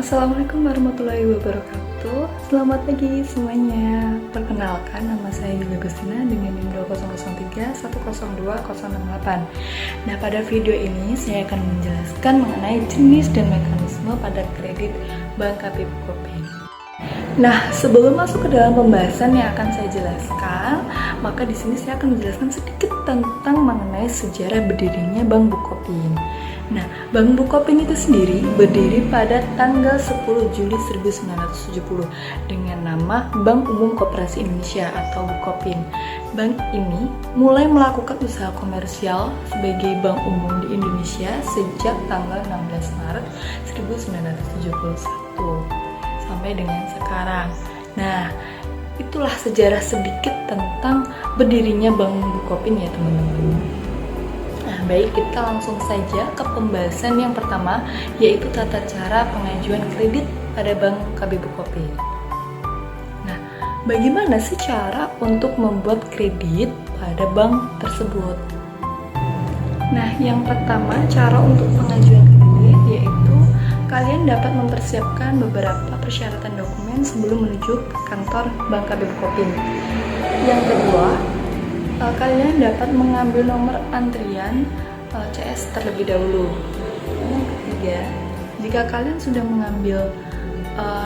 Assalamualaikum warahmatullahi wabarakatuh. Selamat pagi semuanya. Perkenalkan, nama saya Yulia Gustina dengan NIM 200310208. Nah, pada video ini saya akan menjelaskan mengenai jenis dan mekanisme pada kredit Bank KB Bukopin. Nah, sebelum masuk ke dalam pembahasan yang akan saya jelaskan, maka di sini saya akan menjelaskan sedikit tentang mengenai sejarah berdirinya Bank Bukopin. Nah, Bank Bukopin itu sendiri berdiri pada tanggal 10 Juli 1970 dengan nama Bank Umum Koperasi Indonesia atau Bukopin. Bank ini mulai melakukan usaha komersial sebagai bank umum di Indonesia sejak tanggal 16 Maret 1971 sampai dengan sekarang. Nah, itulah sejarah sedikit tentang berdirinya Bank Bukopin ya teman-teman. Nah, baik, kita langsung saja ke pembahasan yang pertama, yaitu tata cara pengajuan kredit pada Bank KB Bukopin. Nah, bagaimana sih cara untuk membuat kredit pada bank tersebut? Nah, yang pertama, cara untuk pengajuan kredit yaitu kalian dapat mempersiapkan beberapa persyaratan dokumen sebelum menuju ke kantor Bank KB Bukopin. Yang kedua, kalian dapat mengambil nomor antrian CS terlebih dahulu. Yang ketiga, jika kalian sudah mengambil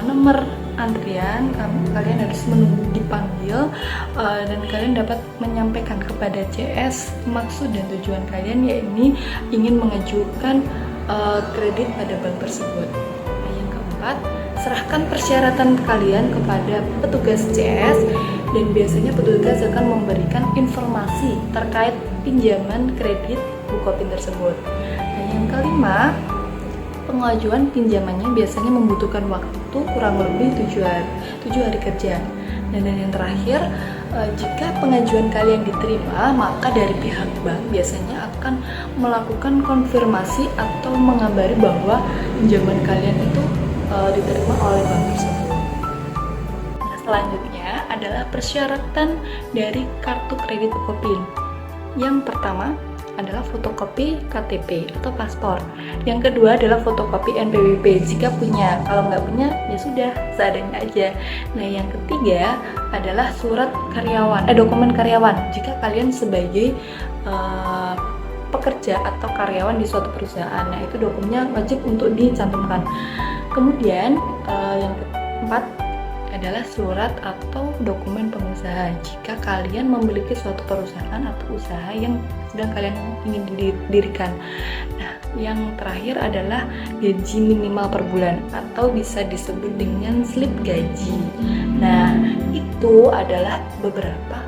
nomor antrian, kalian harus menunggu dipanggil dan kalian dapat menyampaikan kepada CS maksud dan tujuan kalian, yaitu ingin mengajukan kredit pada bank tersebut. Nah, yang keempat, serahkan persyaratan kalian kepada petugas CS dan biasanya petugas akan memberikan informasi terkait pinjaman kredit Bukopin tersebut. Nah, yang kelima, pengajuan pinjamannya biasanya membutuhkan waktu kurang lebih 7 hari kerja. Dan yang terakhir, jika pengajuan kalian diterima, maka dari pihak bank biasanya akan melakukan konfirmasi atau mengabari bahwa pinjaman kalian itu diterima oleh bank tersebut. Nah, selanjutnya adalah persyaratan dari kartu kredit Bukopin. Yang pertama adalah fotokopi KTP atau paspor. Yang kedua adalah fotokopi NPWP jika punya. Kalau nggak punya, ya sudah, seadanya aja. Nah, yang ketiga adalah surat karyawan, dokumen karyawan. Jika kalian sebagai pekerja atau karyawan di suatu perusahaan, nah itu dokumennya wajib untuk dicantumkan. Kemudian yang keempat adalah surat atau dokumen pengusaha jika kalian memiliki suatu perusahaan atau usaha yang sedang kalian ingin didirikan. Nah, yang terakhir adalah gaji minimal per bulan atau bisa disebut dengan slip gaji. Nah, itu adalah beberapa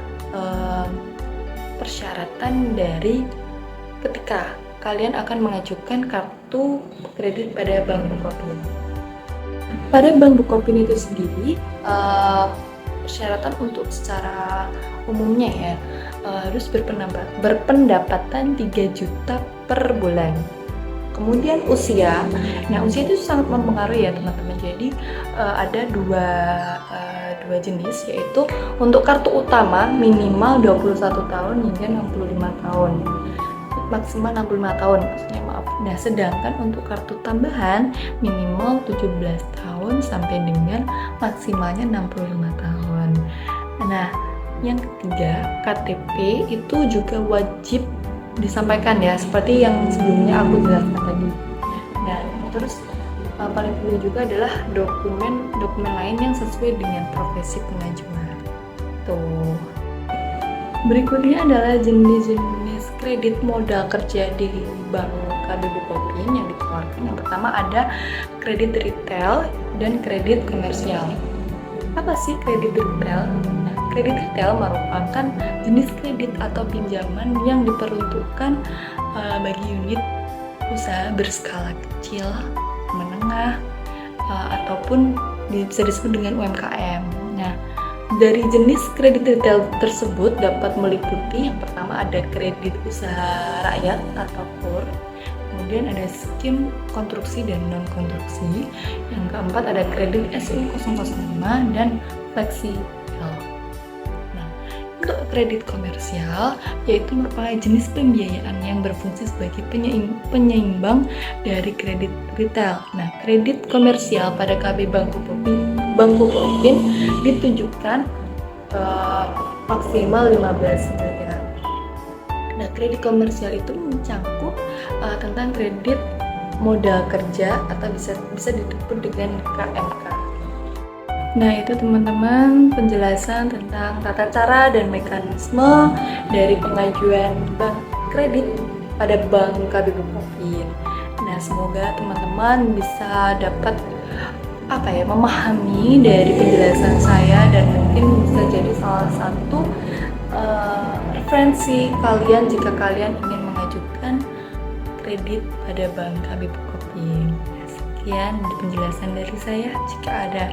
persyaratan dari ketika kalian akan mengajukan kartu kredit pada Bank Bukopin. Pada Bank Bukopin itu sendiri, persyaratan untuk secara umumnya ya harus berpendapatan 3 juta per bulan. Kemudian usia, nah usia itu sangat mempengaruhi ya teman-teman. Jadi ada dua jenis, yaitu untuk kartu utama minimal 21 tahun hingga 65 tahun. Maksimal 65 tahun maksudnya, maaf. Nah, sedangkan untuk kartu tambahan minimal 17 tahun sampai dengan maksimalnya 65 tahun. Nah, yang ketiga, KTP itu juga wajib disampaikan ya, seperti yang sebelumnya aku jelaskan tadi. Dan terus paling penting juga adalah dokumen lain yang sesuai dengan profesi pengajuan. Tuh. Berikutnya adalah jenis kredit modal kerja di Bank KB Bukopin yang ditawarkan. Yang pertama ada kredit retail dan kredit komersial. Apa sih kredit retail? Nah, kredit retail merupakan jenis kredit atau pinjaman yang diperuntukkan bagi unit usaha berskala kecil, menengah, ataupun bisa disebut dengan UMKM. Nah, dari jenis kredit retail tersebut dapat meliputi yang pertama ada kredit usaha rakyat atau KUR, kemudian ada skim konstruksi dan non-konstruksi, yang keempat ada kredit SU 005 dan fleksibel. Nah, Untuk kredit komersial, yaitu merupakan jenis pembiayaan yang berfungsi sebagai penyeimbang dari kredit retail. Nah, kredit komersial pada KB Bank Bukopin ditujukan maksimal 15 miliar. Nah, kredit komersial itu mencangkup tentang kredit modal kerja atau bisa disebut dengan KMK. Nah, itu teman-teman penjelasan tentang tata cara dan mekanisme dari pengajuan bank kredit pada Bank KB Bukopin. Nah, semoga teman-teman bisa dapat memahami dari penjelasan saya dan mungkin bisa jadi salah satu referensi kalian jika kalian ingin mengajukan kredit pada Bank KB Bukopin. Sekian penjelasan dari saya. Jika ada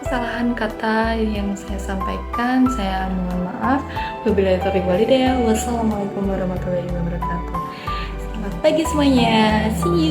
kesalahan kata yang saya sampaikan, saya mohon maaf. Wabillahi taufiq wal hidayah. Wassalamualaikum warahmatullahi wabarakatuh. Selamat pagi semuanya. See you.